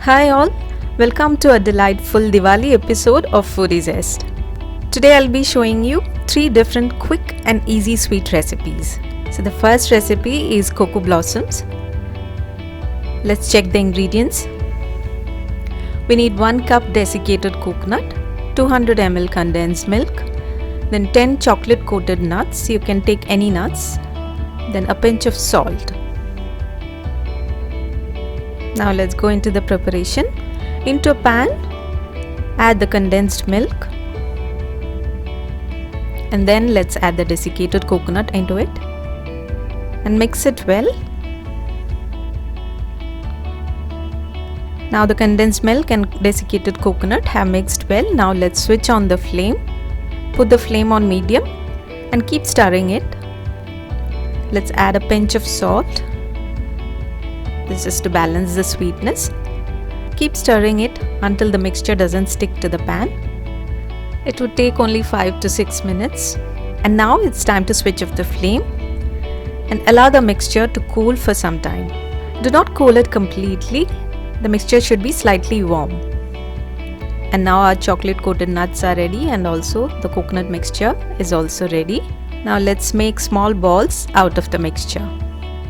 Hi all, welcome to a delightful Diwali episode of foodiezest. Today I'll be showing you 3 different quick and easy sweet recipes. So the first recipe is COCO-BLOSSOMS. Let's check the ingredients. We need 1 cup desiccated coconut, 200 ml condensed milk, then 10 chocolate coated nuts, you can take any nuts, then a pinch of salt. Now let's go into the preparation. Into a pan, add the condensed milk, and then let's add the desiccated coconut into it and mix it well. Now the condensed milk and desiccated coconut have mixed well. Now let's switch on the flame. Put the flame on medium and keep stirring it. Let's add a pinch of salt. This is to balance the sweetness. Keep stirring it until the mixture doesn't stick to the pan. It would take only 5 to 6 minutes. And now it's time to switch off the flame and allow the mixture to cool for some time. Do not cool it completely. The mixture should be slightly warm. And now our chocolate coated nuts are ready and also the coconut mixture is also ready. Now let's make small balls out of the mixture.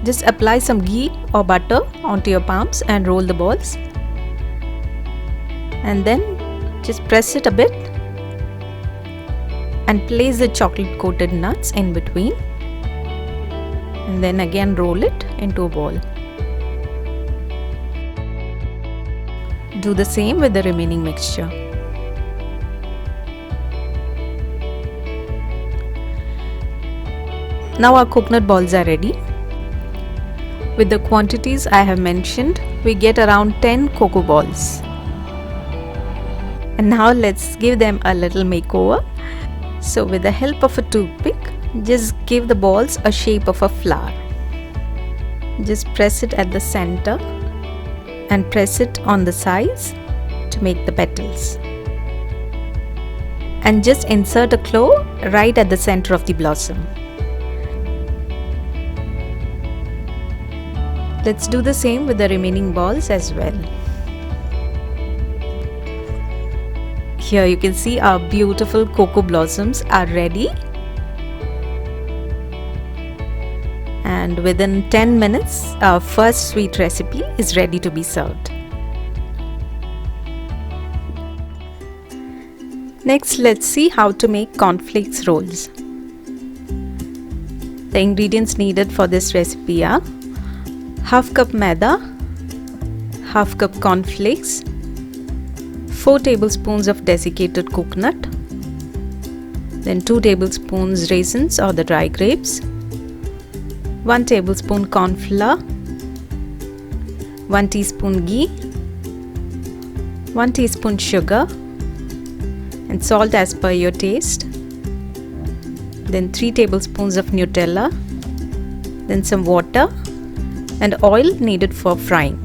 Just apply some ghee or butter onto your palms and roll the balls. And then just press it a bit and place the chocolate coated nuts in between. And then again roll it into a ball. Do the same with the remaining mixture. Now our coconut balls are ready. With the quantities I have mentioned, we get around 10 cocoa balls. And now let's give them a little makeover. So with the help of a toothpick, just give the balls a shape of a flower. Just press it at the center and press it on the sides to make the petals. And just insert a claw right at the center of the blossom. Let's do the same with the remaining balls as well. Here you can see our beautiful cocoa blossoms are ready. And within 10 minutes, our first sweet recipe is ready to be served. Next, let's see how to make cornflakes rolls. The ingredients needed for this recipe are half cup maida, half cup cornflakes, 4 tablespoons of desiccated coconut, then 2 tablespoons raisins or the dry grapes, 1 tablespoon corn flour, 1 teaspoon ghee, 1 teaspoon sugar, and salt as per your taste, then 3 tablespoons of Nutella, then some water and oil needed for frying.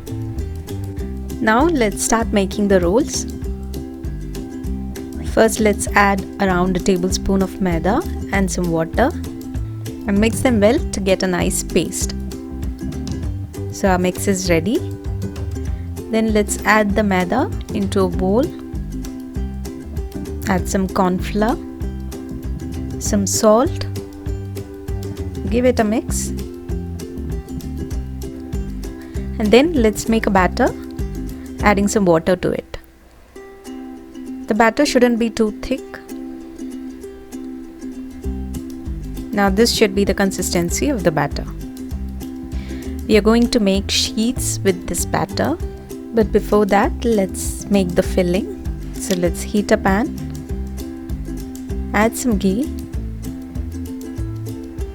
Now let's start making the rolls. First let's add around a tablespoon of maida and some water and mix them well to get a nice paste. So our mix is ready. Then let's add the maida into a bowl. Add some corn flour, some salt, give it a mix. And then let's make a batter, adding some water to it. The batter shouldn't be too thick. Now this should be the consistency of the batter. We are going to make sheets with this batter, but before that let's make the filling. So let's heat a pan, add some ghee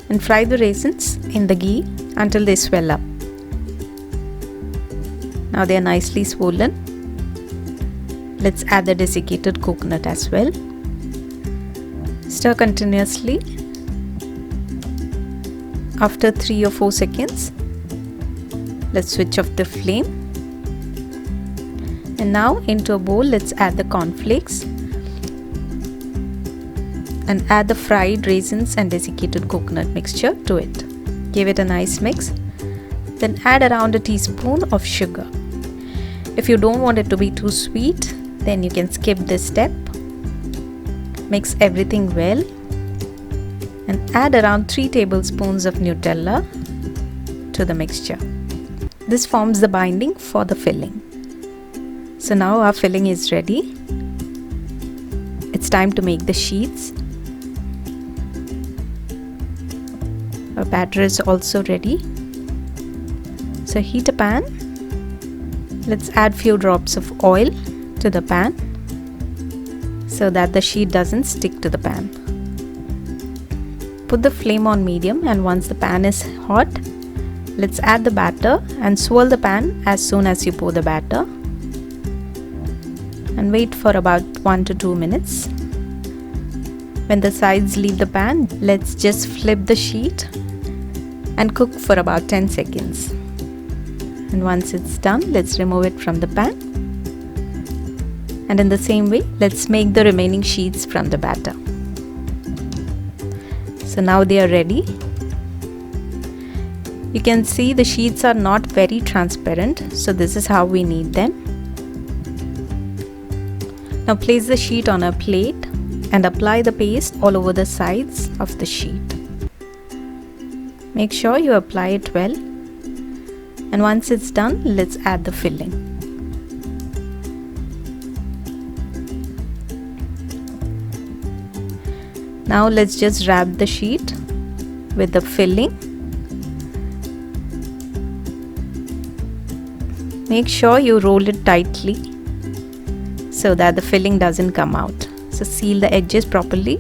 and fry the raisins in the ghee until they swell up. Now they are nicely swollen. Let's add the desiccated coconut as well. Stir continuously. After 3 or 4 seconds, let's switch off the flame. And now into a bowl, let's add the cornflakes and add the fried raisins and desiccated coconut mixture to it. Give it a nice mix. Then add around a teaspoon of sugar. If you don't want it to be too sweet, then you can skip this step. Mix everything well and add around 3 tablespoons of Nutella to the mixture. This forms the binding for the filling. So now our filling is ready. It's time to make the sheets. Our batter is also ready. So heat a pan. Let's add few drops of oil to the pan so that the sheet doesn't stick to the pan. Put the flame on medium, and once the pan is hot, let's add the batter and swirl the pan as soon as you pour the batter, and wait for about 1 to 2 minutes. When the sides leave the pan, let's just flip the sheet and cook for about 10 seconds. And once it's done, let's remove it from the pan. And in the same way, let's make the remaining sheets from the batter. So now they are ready. You can see the sheets are not very transparent, so this is how we need them. Now place the sheet on a plate and apply the paste all over the sides of the sheet. Make sure you apply it well. And once it's done, let's add the filling. Now let's just wrap the sheet with the filling. Make sure you roll it tightly so that the filling doesn't come out. So seal the edges properly.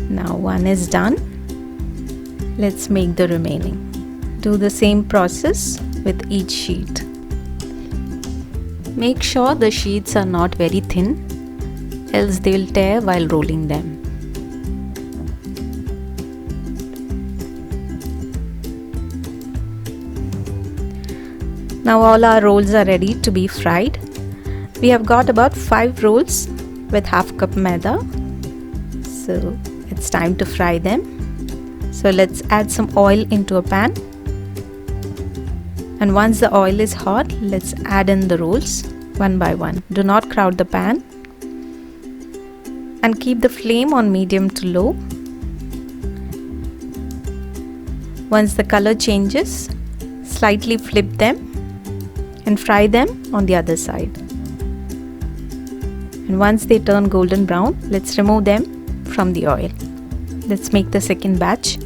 Now one is done. Let's make the remaining. Do the same process with each sheet. Make sure the sheets are not very thin, else they will tear while rolling them. Now all our rolls are ready to be fried. We have got about 5 rolls with half cup maida. So it's time to fry them. So let's add some oil into a pan. And once the oil is hot, let's add in the rolls one by one. Do not crowd the pan. And keep the flame on medium to low. Once the color changes, slightly flip them and fry them on the other side. And once they turn golden brown, let's remove them from the oil. Let's make the second batch.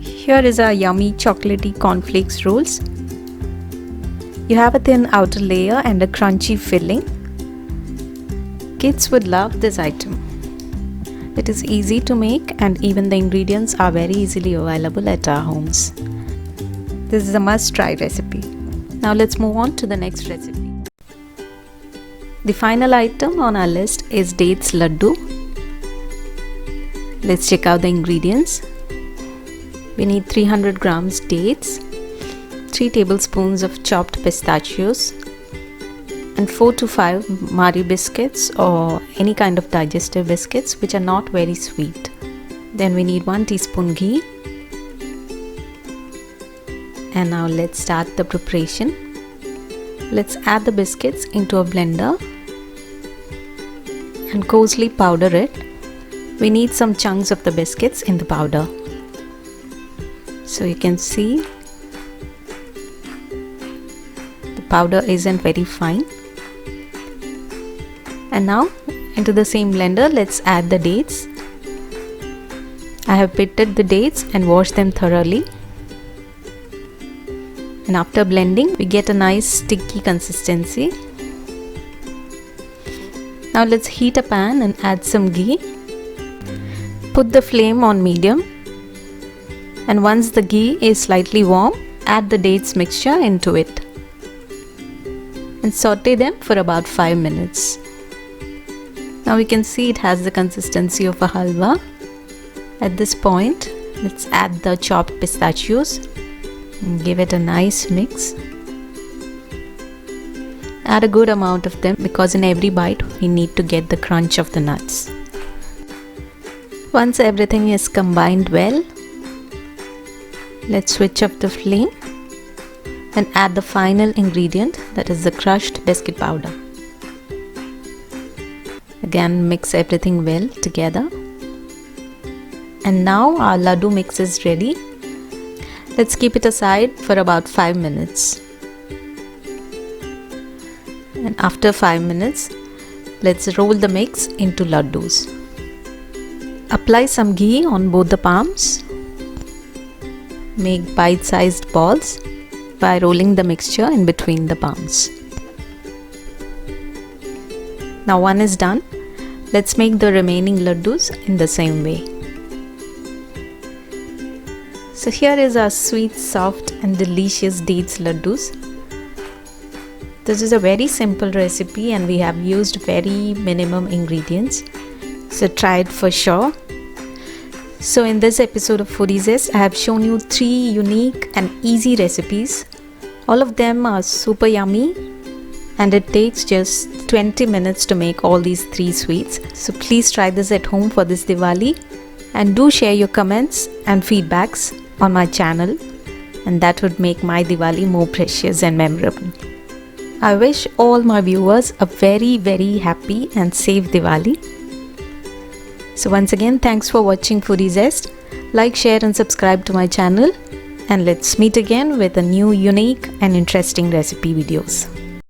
Here is our yummy chocolatey cornflakes rolls. You have a thin outer layer and a crunchy filling. Kids would love this item. It is easy to make, and even the ingredients are very easily available at our homes. This is a must-try recipe. Now let's move on to the next recipe. The final item on our list is dates laddu. Let's check out the ingredients. We need 300 grams dates, 3 tablespoons of chopped pistachios, and 4 to 5 Marie biscuits or any kind of digestive biscuits which are not very sweet. Then we need 1 teaspoon ghee. And now let's start the preparation. Let's add the biscuits into a blender and coarsely powder it. We need some chunks of the biscuits in the powder. So you can see the powder isn't very fine. And now into the same blender, let's add the dates. I have pitted the dates and washed them thoroughly. And after blending, we get a nice sticky consistency. Now let's heat a pan and add some ghee. Put the flame on medium. And once the ghee is slightly warm, add the dates mixture into it. And saute them for about 5 minutes. Now we can see it has the consistency of a halwa. At this point, let's add the chopped pistachios and give it a nice mix. Add a good amount of them because in every bite we need to get the crunch of the nuts. Once everything is combined well, Let's switch off the flame and add the final ingredient, that is the crushed biscuit powder. Again, mix everything well together. And now our laddu mix is ready. Let's keep it aside for about 5 minutes. And after 5 minutes, let's roll the mix into laddus. Apply some ghee on both the palms. Make bite-sized balls by rolling the mixture in between the palms. Now one is done. Let's make the remaining laddus in the same way. So here is our sweet, soft and delicious dates laddus. This is a very simple recipe and we have used very minimum ingredients. So try it for sure. So in this episode of Foodiezest, I have shown you 3 unique and easy recipes. All of them are super yummy and it takes just 20 minutes to make all these 3 sweets. So please try this at home for this Diwali and do share your comments and feedbacks on my channel, and that would make my Diwali more precious and memorable. I wish all my viewers a very, very happy and safe Diwali. So once again, thanks for watching Foodiezest. Like, share and subscribe to my channel, and let's meet again with a new, unique and interesting recipe videos.